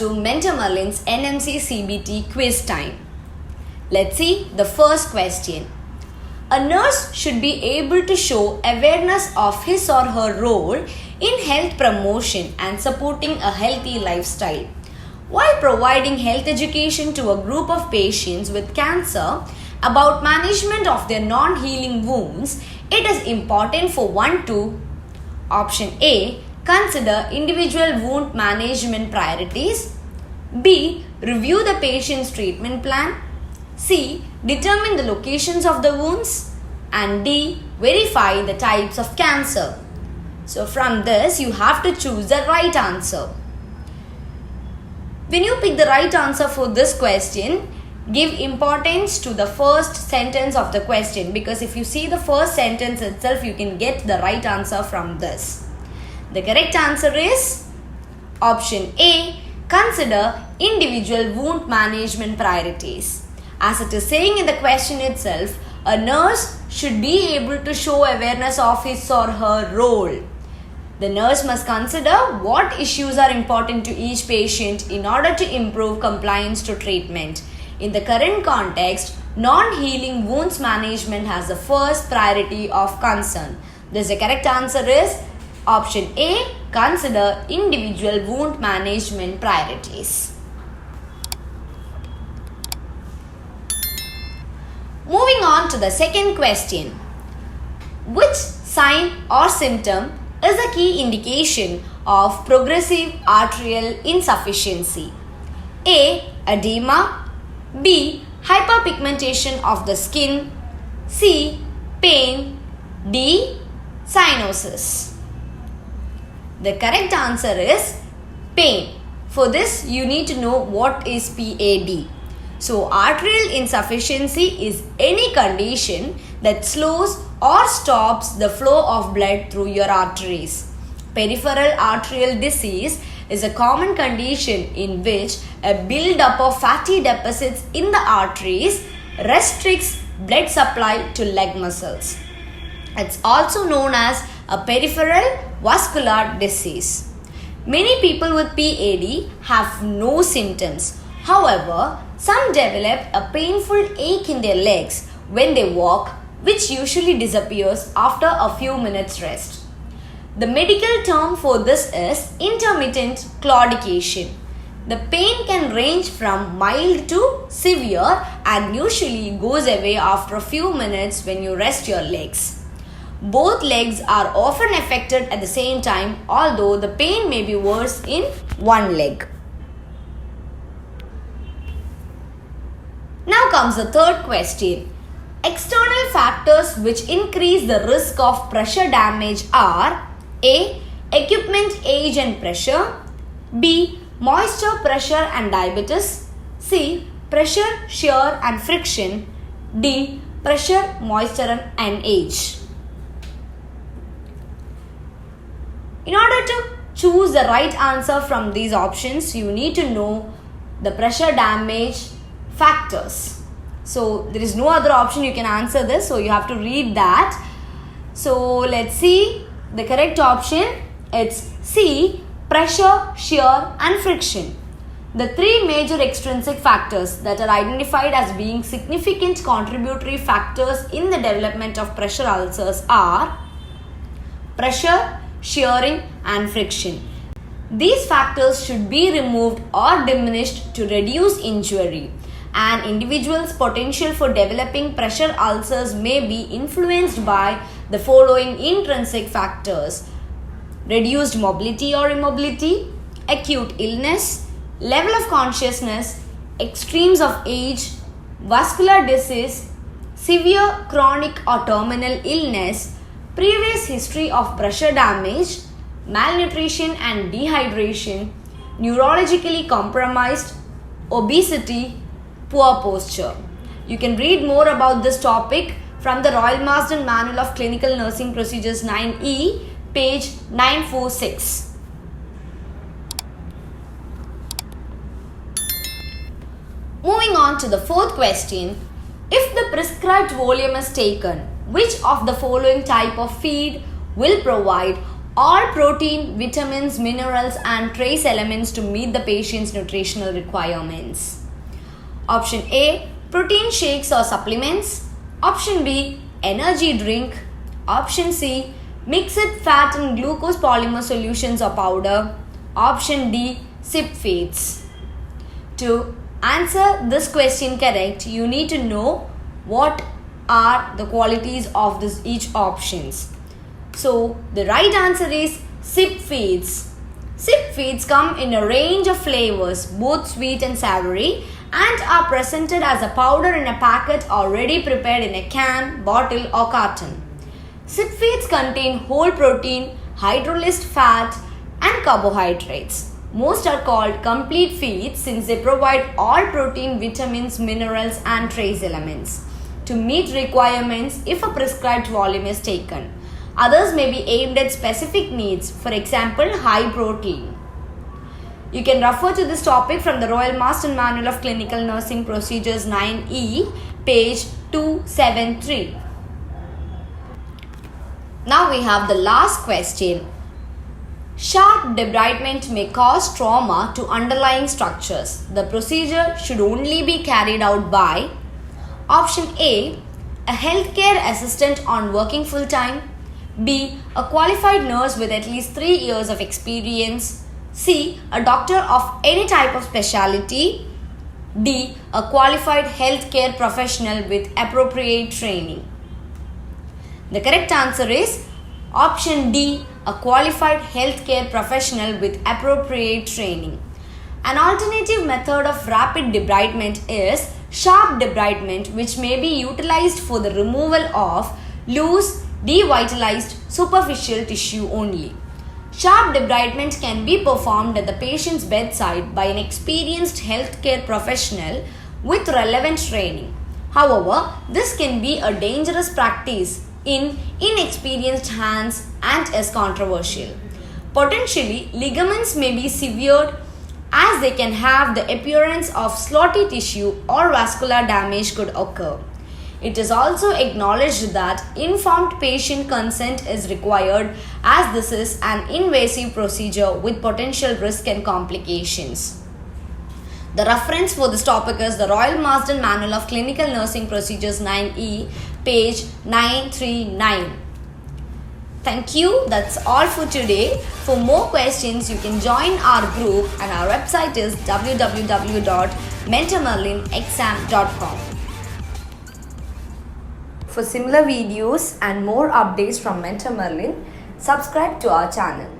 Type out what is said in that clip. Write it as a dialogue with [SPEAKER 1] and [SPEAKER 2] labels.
[SPEAKER 1] to Mentor Merlin's NMC CBT quiz time. Let's see the first question. A nurse should be able to show awareness of his or her role in health promotion and supporting a healthy lifestyle. While providing health education to a group of patients with cancer about management of their non-healing wounds, it is important for one to Option A. Consider individual wound management priorities. B. Review the patient's treatment plan. C. Determine the locations of the wounds. And D. Verify the types of cancer. So from this, you have to choose the right answer. When you pick the right answer for this question, give importance to the first sentence of the question, because if you see the first sentence itself, you can get the right answer from this. The correct answer is option A. Consider individual wound management priorities. As it is saying in the question itself, a nurse should be able to show awareness of his or her role. The nurse must consider what issues are important to each patient in order to improve compliance to treatment. In the current context, non-healing wounds management has the first priority of concern. Thus, the correct answer is option A. Consider individual wound management priorities. Moving on to the second question. Which sign or symptom is a key indication of progressive arterial insufficiency? A. Edema. B. Hyperpigmentation of the skin. C. Pain. D. Cyanosis. The correct answer is pain. For this, you need to know what is PAD. So, arterial insufficiency is any condition that slows or stops the flow of blood through your arteries. Peripheral arterial disease is a common condition in which a build-up of fatty deposits in the arteries restricts blood supply to leg muscles. It's also known as a peripheral vascular disease. Many people with PAD have no symptoms. However, some develop a painful ache in their legs when they walk, which usually disappears after a few minutes rest. The medical term for this is intermittent claudication. The pain can range from mild to severe and usually goes away after a few minutes when you rest your legs. Both legs are often affected at the same time, although the pain may be worse in one leg. Now comes the third question. External factors which increase the risk of pressure damage are A. Equipment age and pressure. B. Moisture, pressure and diabetes. C. Pressure, shear and friction. D. Pressure, moisture and age. In order to choose the right answer from these options, you need to know the pressure damage factors. So there is no other option you can answer this, so you have to read that. So let's see the correct option. It's C. Pressure, shear and friction. The three major extrinsic factors that are identified as being significant contributory factors in the development of pressure ulcers are pressure, shearing and friction. These factors should be removed or diminished to reduce injury. An individual's potential for developing pressure ulcers may be influenced by the following intrinsic factors: reduced mobility or immobility, acute illness, level of consciousness, extremes of age, vascular disease, severe chronic or terminal illness, previous history of pressure damage, malnutrition and dehydration, neurologically compromised, obesity, poor posture. You can read more about this topic from the Royal Marsden Manual of Clinical Nursing Procedures 9E, page 946. Moving on to the fourth question. If the prescribed volume is taken, which of the following type of feed will provide all protein, vitamins, minerals and trace elements to meet the patient's nutritional requirements. Option A, protein shakes or supplements. Option B, energy drink. Option C, mixed fat and glucose polymer solutions or powder. Option D, sip feeds. To answer this question correct, you need to know what are the qualities of each options. So the right answer is sip feeds. Sip feeds come in a range of flavors, both sweet and savory, and are presented as a powder in a packet or ready prepared in a can, bottle or carton. Sip feeds contain whole protein, hydrolyzed fat and carbohydrates. Most are called complete feeds since they provide all protein, vitamins, minerals and trace elements to meet requirements if a prescribed volume is taken. Others may be aimed at specific needs, for example, high protein. You can refer to this topic from the Royal Master Manual of Clinical Nursing Procedures 9E, page 273. Now we have the last question. Sharp debridement may cause trauma to underlying structures. The procedure should only be carried out by option A, a healthcare assistant on working full-time. B, a qualified nurse with at least 3 years of experience. C, a doctor of any type of specialty. D, a qualified healthcare professional with appropriate training. The correct answer is option D, a qualified healthcare professional with appropriate training. An alternative method of rapid debridement is sharp debridement, which may be utilized for the removal of loose, devitalized superficial tissue only. Sharp debridement can be performed at the patient's bedside by an experienced healthcare professional with relevant training. However, this can be a dangerous practice in inexperienced hands and is controversial. Potentially, ligaments may be severed as they can have the appearance of slotty tissue or vascular damage could occur. It is also acknowledged that informed patient consent is required as this is an invasive procedure with potential risk and complications. The reference for this topic is the Royal Marsden Manual of Clinical Nursing Procedures 9E, page 939. Thank you. That's all for today. For more questions, you can join our group and our website is www.mentormerlinexam.com. For similar videos and more updates from Mentor Merlin, subscribe to our channel.